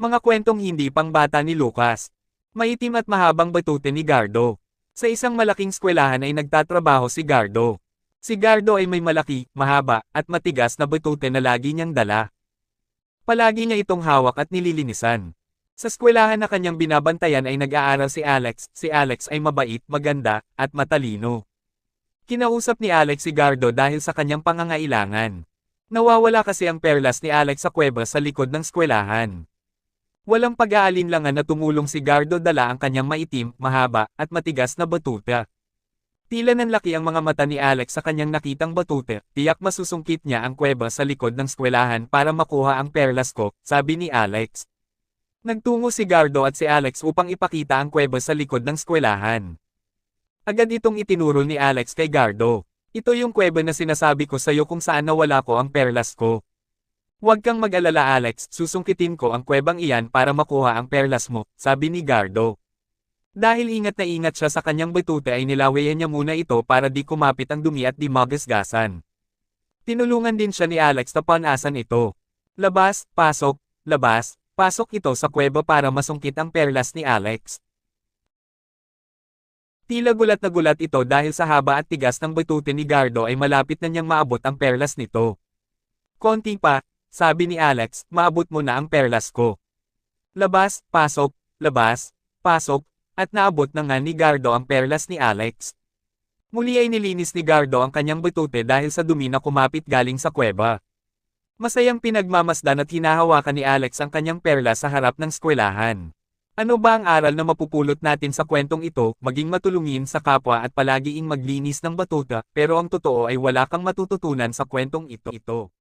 Mga kwentong hindi pangbata ni Lucas. Maitim at mahabang batute ni Gardo. Sa isang malaking eskwelahan ay nagtatrabaho si Gardo. Si Gardo ay may malaki, mahaba, at matigas na batute na lagi niyang dala. Palagi niya itong hawak at nililinisan. Sa eskwelahan na kanyang binabantayan ay nag-aaral si Alex. Si Alex ay mabait, maganda, at matalino. Kinausap ni Alex si Gardo dahil sa kanyang pangangailangan. Nawawala kasi ang perlas ni Alex sa kuweba sa likod ng eskwelahan. Walang pag-aalinlangan na tumulong si Gardo dala ang kanyang maitim, mahaba, at matigas na batuta. Tila nanlaki ang mga mata ni Alex sa kanyang nakitang batute, tiyak masusungkit niya ang kuweba sa likod ng eskwelahan para makuha ang perlas ko, sabi ni Alex. Nagtungo si Gardo at si Alex upang ipakita ang kuweba sa likod ng eskwelahan. Agad itong itinuro ni Alex kay Gardo. Ito yung kuweba na sinasabi ko sa'yo kung saan nawala ko ang perlas ko. Huwag kang mag-alala Alex, susungkitin ko ang kuwebang iyan para makuha ang perlas mo, sabi ni Gardo. Dahil ingat na ingat siya sa kanyang batute ay nilawayan niya muna ito para di kumapit ang dumi at di magasgasan. Tinulungan din siya ni Alex na panasan ito. Labas, pasok ito sa kuweba para masungkit ang perlas ni Alex. Tila gulat na gulat ito dahil sa haba at tigas ng batute ni Gardo ay malapit na niyang maabot ang perlas nito. Konti pa, sabi ni Alex, maabot mo na ang perlas ko. Labas, pasok, at naabot na nga ni Gardo ang perlas ni Alex. Muli ay nilinis ni Gardo ang kanyang batute dahil sa dumi na kumapit galing sa kuweba. Masayang pinagmamasdan at hinahawakan ni Alex ang kanyang perlas sa harap ng eskwelahan. Ano ba ang aral na mapupulot natin sa kwentong ito? Maging matulungin sa kapwa at palagiing maglinis ng batuta, pero ang totoo ay wala kang matututunan sa kwentong ito.